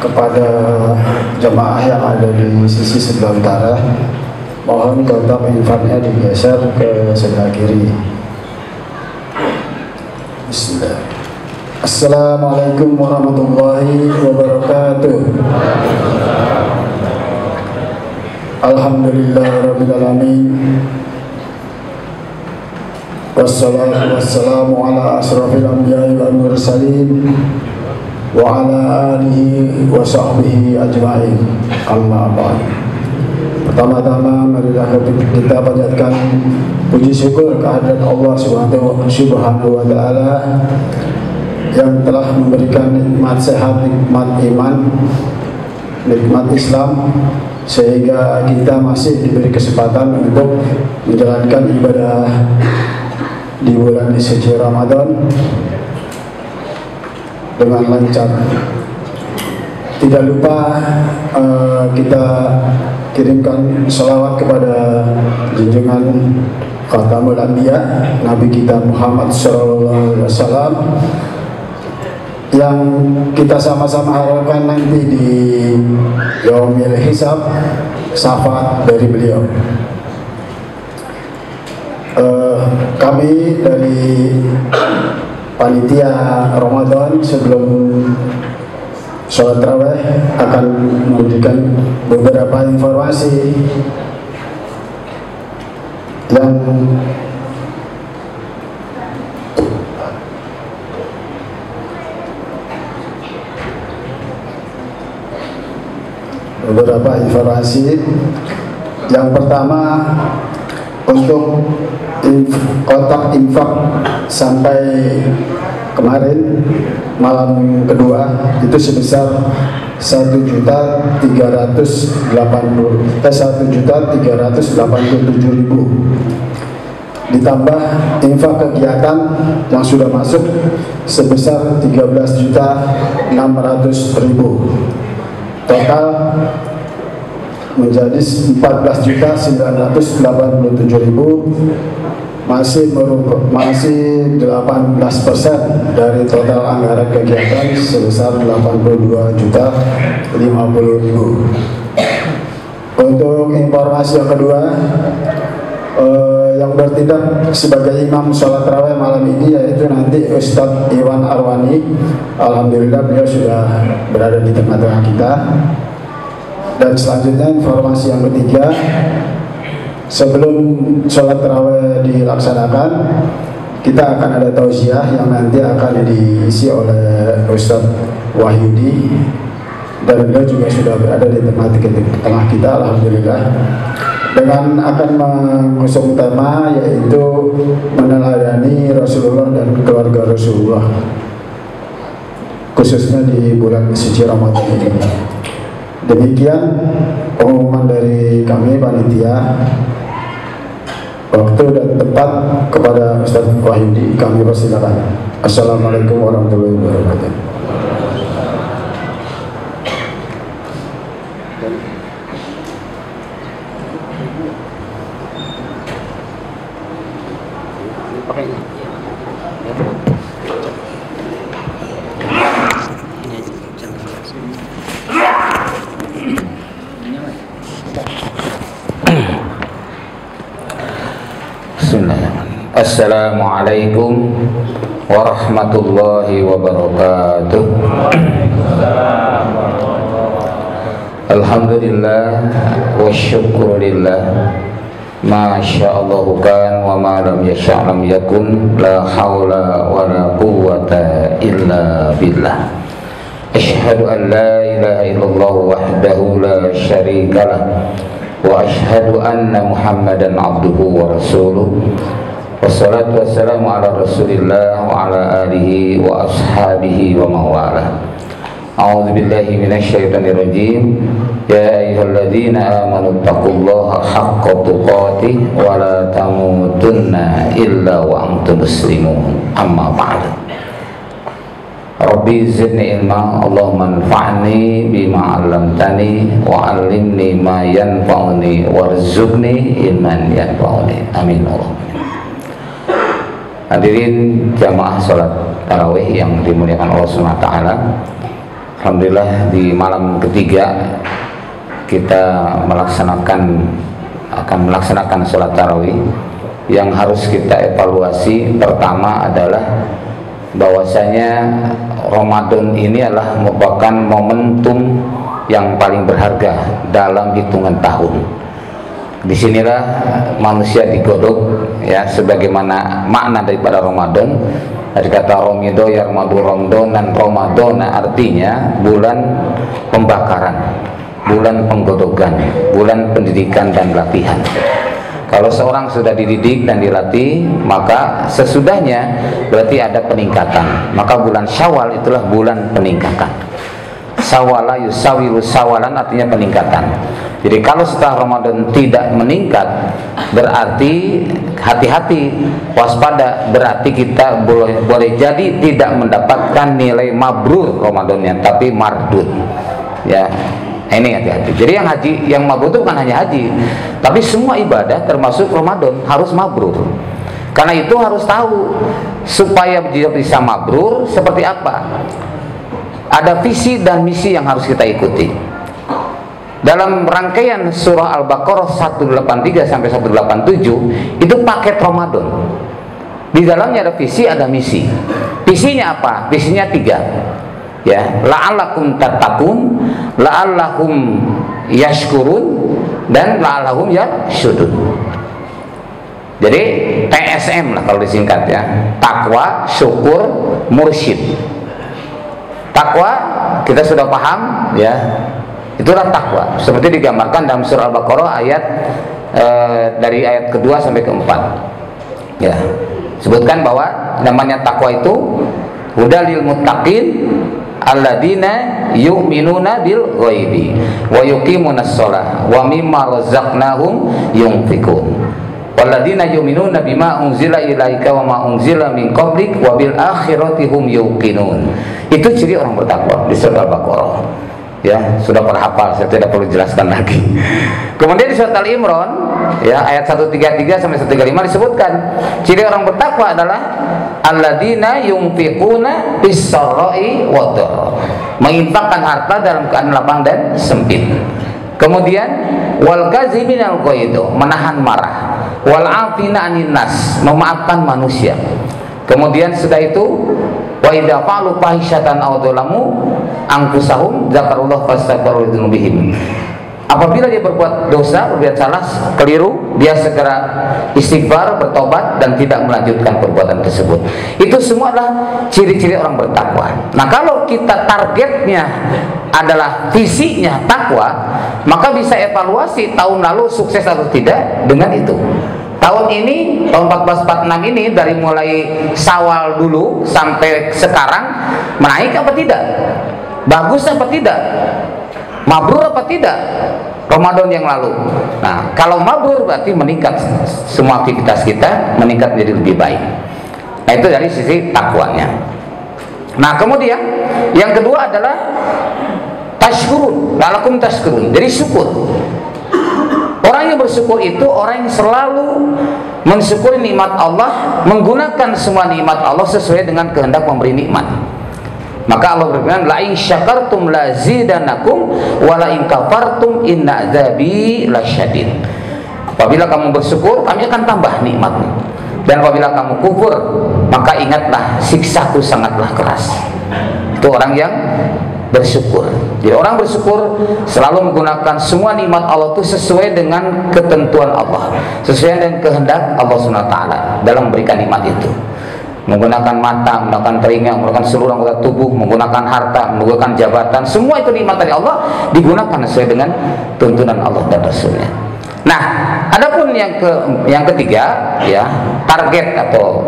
Kepada jemaah yang ada di sisi sebelah utara, mohon kotak infaknya digeser ke sebelah kiri. Bismillah. Assalamualaikum warahmatullahi wabarakatuh. Alhamdulillahirrabbilalamin. Wassalatu wassalamu ala asrafil anbiya'i wal mursalin wa ala alihi wa sahbihi ajma'in. Amma ba'd. Pertama-tama marilah kita panjatkan puji syukur kehadirat Allah Subhanahu wa taala yang telah memberikan nikmat sehat, nikmat iman, nikmat Islam, sehingga kita masih diberi kesempatan untuk menjalankan ibadah di bulan suci Ramadan dengan lancar. Tidak lupa kita kirimkan salawat kepada junjungan Khatamul Anbiya, Nabi kita Muhammad SAW, yang kita sama-sama harapkan nanti di Yaumil Hisab syafaat dari beliau. Kami dari panitia Ramadan sebelum sholat tarawih akan memberikan beberapa informasi yang yang pertama, untuk kotak infak sampai kemarin malam kedua itu sebesar 1.387.000, ditambah infak kegiatan yang sudah masuk sebesar 13.600.000, total menjadi 14.987.000, masih 18% dari total anggaran kegiatan sebesar 82.050.000. Untuk informasi yang kedua, yang bertindak sebagai imam sholat tarawih malam ini yaitu nanti Ustadz Iwan Arwani. Alhamdulillah beliau sudah berada di tengah-tengah kita. Dan selanjutnya informasi yang ketiga, sebelum sholat tarawih dilaksanakan, kita akan ada tausiah yang nanti akan diisi oleh Ustadz Wahyudi, dan beliau juga sudah berada di tengah kita, alhamdulillah, dengan akan mengusung tema yaitu meneladani Rasulullah dan keluarga Rasulullah, khususnya di bulan suci Ramadan ini. Demikian pengumuman dari kami panitia. Waktu dan tempat kepada Ustaz Wahyudi kami persilakan. Assalamualaikum warahmatullahi wabarakatuh. Assalamualaikum warahmatullahi wabarakatuh. Alhamdulillah wa syukurillah, masyaallah kan wa ma lam yasha' lam yakun, la haula wa la quwwata illa billah. Asyhadu an la ilaha illallah wahdahu la syarikalah wa asyhadu anna Muhammadan abduhu wa rasuluh. Wassalatu wassalamu ala rasulillah wa ala alihi wa ashabihi wa mawalah. A'udzu billahi minasyaitonir rajim. Ya ayyuhalladzina amanu taqullaha haqqa tuqatih wa la tamutunna illa wa antum muslimun. Amma ba'd. Rabbi zidni ilma, Allahumma anfa'ni bima 'allamtani wa 'allimni ma yanfa'uni warzuqni ilman yanfa'uni. Amin. Hadirin jamaah sholat tarawih yang dimuliakan Allah SWT, Alhamdulillah di malam ketiga kita akan melaksanakan sholat tarawih. Yang harus kita evaluasi pertama adalah bahwasanya Ramadan ini adalah merupakan momentum yang paling berharga dalam hitungan tahun. Disinilah manusia digodok, ya, sebagaimana makna daripada Ramadan. Dari kata Romido Yarmadu Romdon dan Ramadan artinya bulan pembakaran, bulan penggodokan, bulan pendidikan dan latihan. Kalau seorang sudah dididik dan dilatih, maka sesudahnya berarti ada peningkatan. Maka bulan Syawal itulah bulan peningkatan. Sawala yusawilu sawalan artinya peningkatan. Jadi kalau setelah Ramadan tidak meningkat, berarti hati-hati, waspada, berarti kita boleh jadi tidak mendapatkan nilai mabrur Ramadannya, tapi mardud. Ya. Ini hati-hati. Jadi yang mabrur itu bukan hanya haji, tapi semua ibadah termasuk Ramadan harus mabrur. Karena itu harus tahu supaya bisa mabrur seperti apa. Ada visi dan misi yang harus kita ikuti. Dalam rangkaian surah Al-Baqarah 183 sampai 187 itu paket Ramadan. Di dalamnya ada visi, ada misi. Visinya apa? Visinya 3. Ya, la'allakum tattaqun, la'allahum yashkurun, dan la'allahum yashudun. Jadi TSM lah kalau disingkat, ya. Takwa, syukur, mursyid. Takwa kita sudah paham, ya. Itulah takwa seperti digambarkan dalam surah Al-Baqarah ayat dari ayat kedua sampai keempat. Ya. Sebutkan bahwa namanya takwa itu hudalil muttaqin alladzina yu'minuna bil ghaibi wa yuqimunas shalah wa mimma razaqnahum yunfiqun walladzina yu'minuna bima unzila ilaika wa ma unzila min qablik wa bil akhirati hum yuqinun. Itu ciri orang bertakwa di surah Al-Baqarah. Ya, sudah terhafal, saya tidak perlu jelaskan lagi. Kemudian di surat Al-Imran, ya, ayat 133 sampai 135 disebutkan ciri orang bertakwa adalah alladzina yunfiquna bis-sarra'i wad-dharra, menginfakkan harta dalam keadaan lapang dan sempit. Kemudian wal kaziminal ghaidh, menahan marah, wal afina 'anil nas, memaafkan manusia. Kemudian sudah itu wa idza fa'alu fahisyatan aw dzalamu anfusahum dzakarullah fastaghfiru lidzunubihim. Apabila dia berbuat dosa, berbuat salah, keliru, dia segera istighfar, bertobat, dan tidak melanjutkan perbuatan tersebut. Itu semua adalah ciri-ciri orang bertakwa. Nah, kalau kita targetnya adalah visinya takwa, maka bisa evaluasi tahun lalu sukses atau tidak dengan itu. Tahun ini, tahun 1446 ini, dari mulai Syawal dulu sampai sekarang, menaik apa tidak? Bagus apa tidak? Mabrur apa tidak? Ramadan yang lalu. Nah, kalau mabrur berarti meningkat semua aktivitas kita, meningkat menjadi lebih baik. Nah, itu dari sisi takwanya. Nah, kemudian yang kedua adalah tashkurun, la'allakum tashkurun. Jadi syukur. Orang yang bersyukur itu orang yang selalu mensyukuri nikmat Allah, menggunakan semua nikmat Allah sesuai dengan kehendak pemberi nikmat. Maka Allah berfirman, la in syakartum lazidanakum wa la in kafartum inna adzabi lasyadid. Apabila kamu bersyukur, kami akan tambah nikmatmu. Dan apabila kamu kufur, maka ingatlah siksaku sangatlah keras. Itu orang yang bersyukur. Jadi orang bersyukur selalu menggunakan semua nikmat Allah itu sesuai dengan ketentuan Allah, sesuai dengan kehendak Allah SWT dalam memberikan nikmat itu. Menggunakan mata, menggunakan telinga, menggunakan seluruh anggota tubuh, menggunakan harta, menggunakan jabatan, semua itu nikmat dari Allah digunakan sesuai dengan tuntunan Allah dan Rasulnya. Nah, adapun yang ketiga, ya, target atau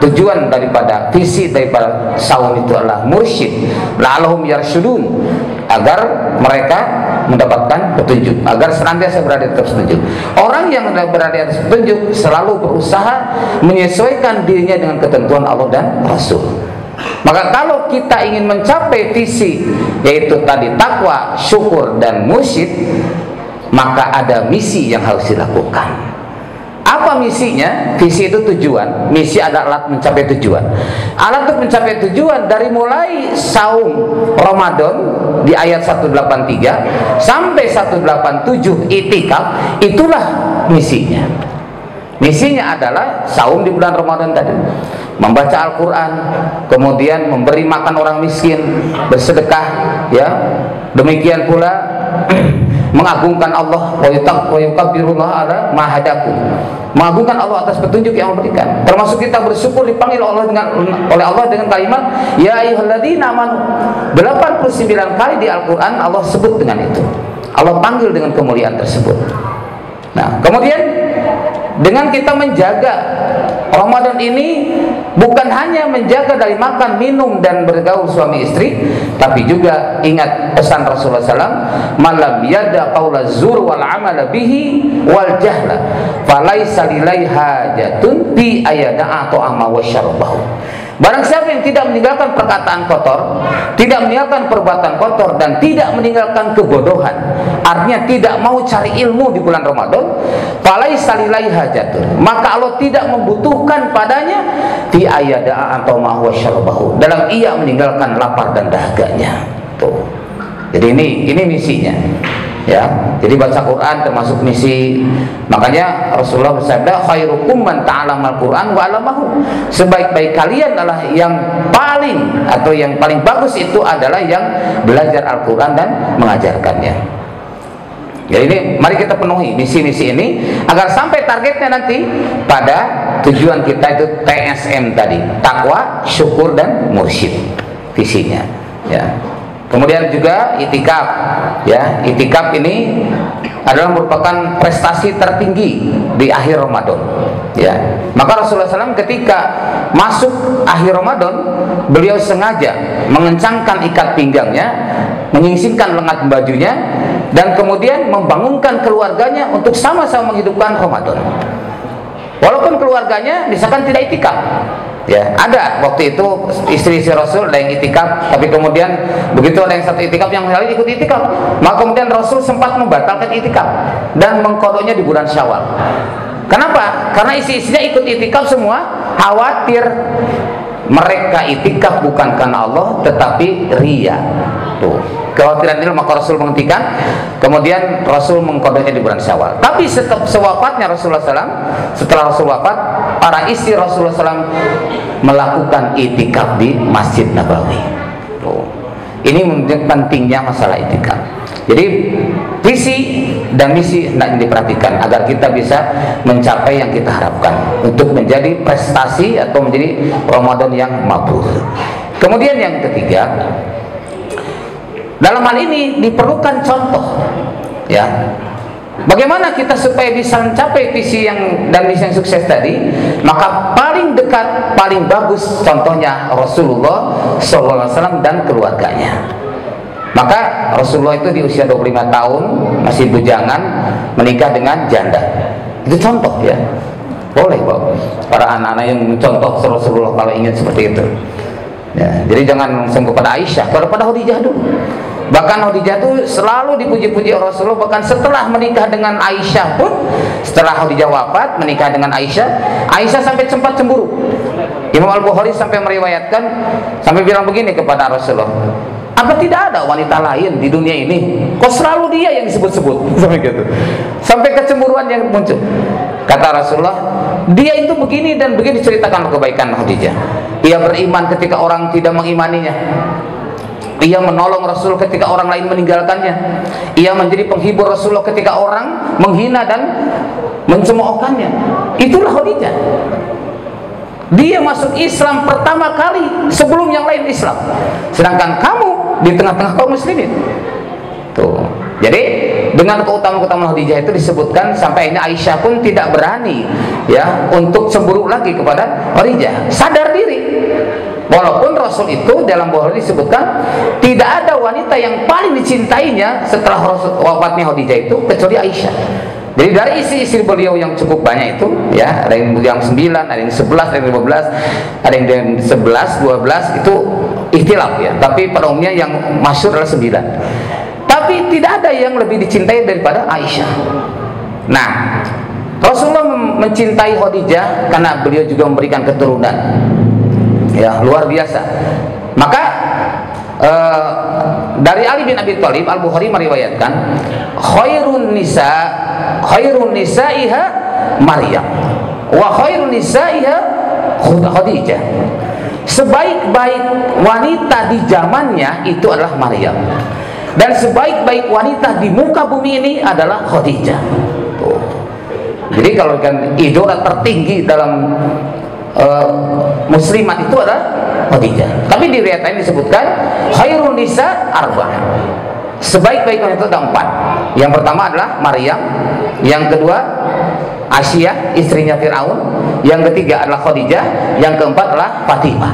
tujuan daripada visi daripada saum itu adalah mursyid, la'allahum yarsyudun, agar mereka mendapatkan petunjuk, agar senantiasa berada di atas petunjuk. Orang yang berada di atas petunjuk selalu berusaha menyesuaikan dirinya dengan ketentuan Allah dan Rasul. Maka kalau kita ingin mencapai visi, yaitu tadi takwa, syukur, dan mursyid, maka ada misi yang harus dilakukan. Apa Apa misinya? Visi itu tujuan, misi adalah alat mencapai tujuan. Alat untuk mencapai tujuan dari mulai saum Ramadan di ayat 183 sampai 187 itikaf, itulah misinya. Misinya adalah saum di bulan Ramadan tadi, membaca Al-Quran, kemudian memberi makan orang miskin, bersedekah, ya. Demikian pula mengagungkan Allah, wa yukabbirullah ala ma hadakum, mengagungkan Allah atas petunjuk yang memberikan. Termasuk kita bersyukur dipanggil oleh Allah dengan kalimat ya ayyuhalladzina amanu. 89 kali di Al-Quran Allah sebut dengan itu. Allah panggil dengan kemuliaan tersebut. Nah, kemudian dengan kita menjaga Ramadan ini bukan hanya menjaga dari makan, minum, dan bergaul suami istri, tapi juga ingat pesan Rasulullah SAW, malam yada qaula zur wal amala bihi wal jahla falaisa lillahi hajatun bi ayada atau ama wasyarabahu. Barang siapa yang tidak meninggalkan perkataan kotor, tidak meninggalkan perbuatan kotor, dan tidak meninggalkan kebodohan, artinya tidak mau cari ilmu di bulan Ramadan, falaisa lillahi hajatun, maka Allah tidak membutuhkan padanya fi ayada atau ma wasyarabahu, dalam ia meninggalkan lapar dan dahaganya. Tuh. Jadi ini misinya. Ya, jadi baca Quran termasuk misi. Makanya Rasulullah bersabda, khairukum man ta'allamal Quran wa 'allamahu. Sebaik-baik kalian adalah yang paling atau yang paling bagus itu adalah yang belajar Al-Quran dan mengajarkannya. Jadi ini mari kita penuhi misi-misi ini agar sampai targetnya nanti pada tujuan kita itu TSM tadi, takwa, syukur, dan mursyid, visinya. Ya. Kemudian juga itikaf, ya, itikaf ini adalah merupakan prestasi tertinggi di akhir Ramadan, ya. Maka Rasulullah SAW ketika masuk akhir Ramadan, beliau sengaja mengencangkan ikat pinggangnya, menyingsingkan lengan bajunya, dan kemudian membangunkan keluarganya untuk sama-sama menghidupkan Ramadan. Walaupun keluarganya misalkan tidak itikaf, ya, ada waktu itu istri-istri Rasul ada yang itikaf, tapi kemudian begitu ada yang satu itikaf yang lain ikut itikaf, maka kemudian Rasul sempat membatalkan itikaf dan mengkodoknya di bulan Syawal. Kenapa? Karena istri-istrinya ikut itikaf semua, khawatir mereka itikaf bukan karena Allah tetapi ria. Tuh, kekhawatiran ini maka Rasul menghentikan. Kemudian Rasul mengkodoknya di bulan Syawal. Tapi sewafatnya Rasulullah SAW, setelah Rasul wafat, para istri Rasulullah SAW melakukan itikaf di Masjid Nabawi. Tuh, ini pentingnya masalah itikaf. Jadi visi dan misi hendak diperhatikan agar kita bisa mencapai yang kita harapkan untuk menjadi prestasi atau menjadi Ramadan yang mabrur. Kemudian yang ketiga, dalam hal ini diperlukan contoh, ya. Bagaimana kita supaya bisa mencapai visi dan misi yang sukses tadi? Maka paling dekat, paling bagus contohnya Rasulullah SAW dan keluarganya. Maka Rasulullah itu di usia 25 tahun masih bujangan, menikah dengan janda. Itu contoh, ya. Boleh kok para anak-anak yang mencontoh Rasulullah kalau ingin seperti itu. Ya, jadi jangan langsung kepada Aisyah, kepada Khadijah dulu. Bahkan Khadijah itu selalu dipuji-puji Rasulullah. Bahkan setelah menikah dengan Aisyah pun, setelah Khadijah wafat menikah dengan Aisyah, Aisyah sampai sempat cemburu. Imam Al-Bukhari sampai meriwayatkan, sampai bilang begini kepada Rasulullah, apa tidak ada wanita lain di dunia ini? Kok selalu dia yang disebut-sebut? Sampai gitu. Sampai kecemburuan yang muncul. Kata Rasulullah, dia itu begini dan begini, ceritakan kebaikan Khadijah. Ia beriman ketika orang tidak mengimaninya. Ia menolong Rasul ketika orang lain meninggalkannya. Ia menjadi penghibur Rasulullah ketika orang menghina dan mencemoohkannya. Itulah Khadijah. Dia masuk Islam pertama kali sebelum yang lain Islam. Sedangkan kamu di tengah-tengah kaum muslimin. Tuh. Jadi dengan keutamaan-keutamaan Khadijah itu disebutkan sampai ini Aisyah pun tidak berani, ya, untuk cemburu lagi kepada Khadijah. Sadar diri. Walaupun Rasul itu dalam Bukhari disebutkan tidak ada wanita yang paling dicintainya setelah wafatnya Khadijah itu kecuali Aisyah. Jadi dari istri-istri beliau yang cukup banyak itu, ya, ada yang 9, ada yang 11, ada yang 15, ada yang 11, 12 itu ikhtilaf, ya. Tapi pada umumnya yang masyhur adalah 9. Tapi tidak ada yang lebih dicintai daripada Aisyah. Nah, Rasulullah mencintai Khadijah karena beliau juga memberikan keturunan, ya, luar biasa. Maka dari Ali bin Abi Thalib, Al-Bukhari meriwayatkan, khairun nisaiha Maryam wa khairun nisaiha Khadijah. Sebaik-baik wanita di zamannya itu adalah Maryam, dan sebaik-baik wanita di muka bumi ini adalah Khadijah. Tuh. Jadi kalau kan idola tertinggi dalam muslimat itu adalah Khadijah. Tapi di riwayat lain disebutkan khairun nisa arba'ah. Sebaik-baik wanita itu ada 4. Yang pertama adalah Maryam, yang kedua Asyah, istrinya Fir'aun, yang ketiga adalah Khadijah, yang keempat adalah Fatimah.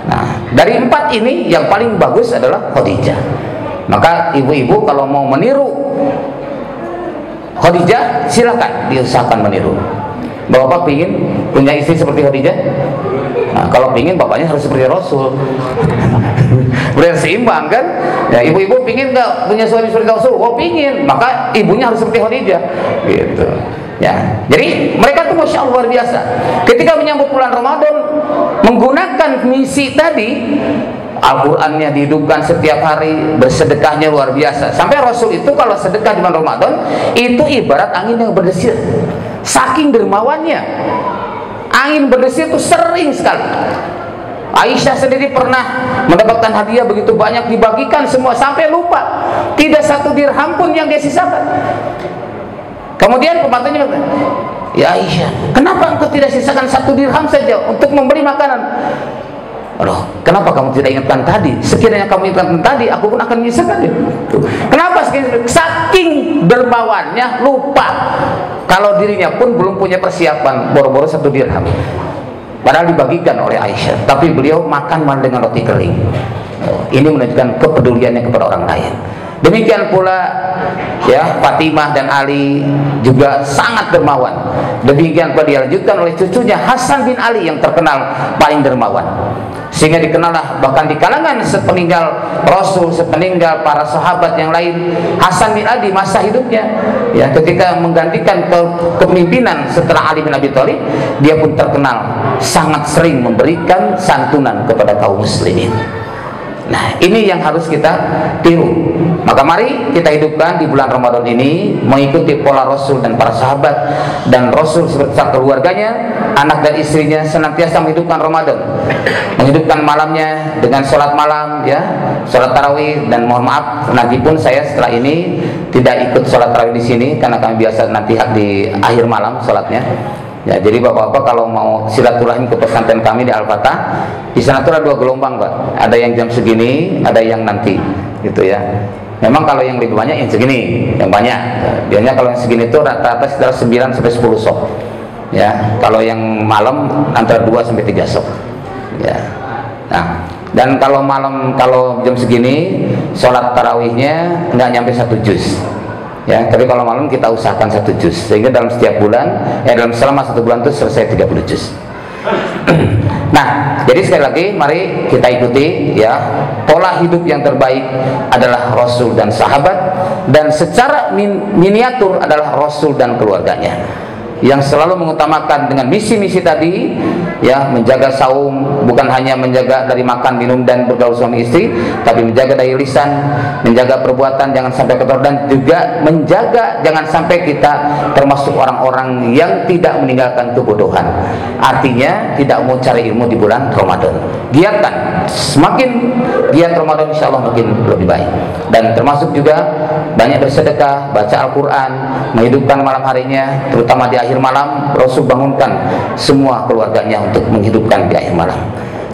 Nah, dari 4 ini yang paling bagus adalah Khadijah. Maka ibu-ibu kalau mau meniru Khadijah, silakan diusahakan meniru. Bapak pingin punya istri seperti Khadijah? Nah, kalau pingin bapaknya harus seperti Rasul. Berseimbang kan? Ya, ibu-ibu pingin nggak punya suami seperti Rasul? Oh pingin, maka ibunya harus seperti Khadijah. Gitu. Ya, jadi mereka tuh masya Allah luar biasa. Ketika menyambut bulan Ramadan, menggunakan misi tadi, Al-Qur'annya dihidupkan setiap hari, bersedekahnya luar biasa. Sampai Rasul itu kalau sedekah di bulan Ramadan itu ibarat angin yang berdesir. Saking dermawannya, angin berdesir itu sering sekali. Aisyah sendiri pernah mendapatkan hadiah begitu banyak, dibagikan semua sampai lupa, tidak 1 dirham pun yang dia sisakan. Kemudian pembantunya bilang, ya Aisyah, kenapa engkau tidak sisakan 1 dirham saja untuk membeli makanan? Loh, kenapa kamu tidak ingatkan tadi? Sekiranya kamu ingatkan tadi, aku pun akan menyisakan. Kenapa? Saking dermawannya lupa kalau dirinya pun belum punya persiapan, boro-boro 1 dirham. Padahal dibagikan oleh Aisyah, tapi beliau makan dengan roti kering. Ini menunjukkan kepeduliannya kepada orang lain. Demikian pula ya Fatimah dan Ali juga sangat dermawan. Demikian pula dilanjutkan oleh cucunya Hasan bin Ali yang terkenal paling dermawan. Sehingga dikenallah bahkan di kalangan sepeninggal Rasul, sepeninggal para sahabat yang lain, Hasan bin Ali masa hidupnya ya ketika menggantikan kepemimpinan setelah Ali bin Abi Thalib, dia pun terkenal sangat sering memberikan santunan kepada kaum muslimin. Nah, ini yang harus kita tiru. Maka mari kita hidupkan di bulan Ramadan ini mengikuti pola Rasul dan para sahabat, dan Rasul serta keluarganya, anak dan istrinya senantiasa menghidupkan Ramadan, menghidupkan malamnya dengan sholat malam, ya, sholat tarawih. Dan mohon maaf, nanti pun saya setelah ini tidak ikut sholat tarawih di sini karena kami biasa nanti di akhir malam sholatnya. Ya, jadi bapak-bapak kalau mau silaturahim ke pesantren kami di Al-Fatah, di sana tuh ada 2 gelombang, Pak. Ada yang jam segini, ada yang nanti, gitu ya. Memang kalau yang lebih banyak yang segini, yang banyak. Biasanya kalau yang segini tuh rata-rata sekitar 9 sampai 10 sok. Ya, kalau yang malam antara 2 sampai 3 sok. Ya. Nah, dan kalau malam, kalau jam segini sholat tarawihnya nggak nyampe 1 juz. Ya, tapi kalau malam kita usahakan 1 juz, sehingga dalam setiap bulan, dalam selama 1 bulan itu selesai 30 juz. Nah, jadi sekali lagi mari kita ikuti ya, pola hidup yang terbaik adalah Rasul dan sahabat, dan secara miniatur adalah Rasul dan keluarganya yang selalu mengutamakan dengan misi-misi tadi ya, menjaga saum, bukan hanya menjaga dari makan, minum dan bergaul suami istri, tapi menjaga dari lisan, menjaga perbuatan jangan sampai kotor, dan juga menjaga jangan sampai kita termasuk orang-orang yang tidak meninggalkan kebodohan. Artinya tidak mau cari ilmu di bulan Ramadan. Giatkan, semakin giat Ramadan insya Allah makin lebih baik. Dan termasuk juga banyak bersedekah, baca Al-Quran, menghidupkan malam harinya, terutama di akhir malam. Rasul bangunkan semua keluarganya untuk menghidupkan di akhir malam,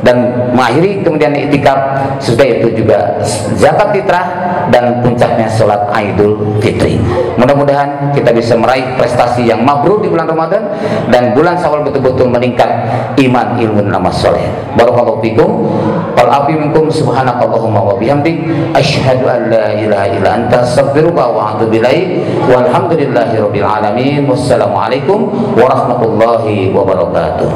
dan mengakhiri kemudian iktikaf. Sesudah itu juga zakat fitrah, dan puncaknya sholat Idul Fitri. Mudah-mudahan kita bisa meraih prestasi yang mabrur di bulan Ramadan, dan bulan Syawal betul-betul meningkat iman, ilmu, dan amal soleh. Barakallahu fikum. Wal afi minkum. Subhanakallahumma wa bihamdik, asyhadu an la ilaha illa anta, astaghfiruka wa atubu ilaik. Walhamdulillahirabbil alamin. Wassalamualaikum warahmatullahi wabarakatuh.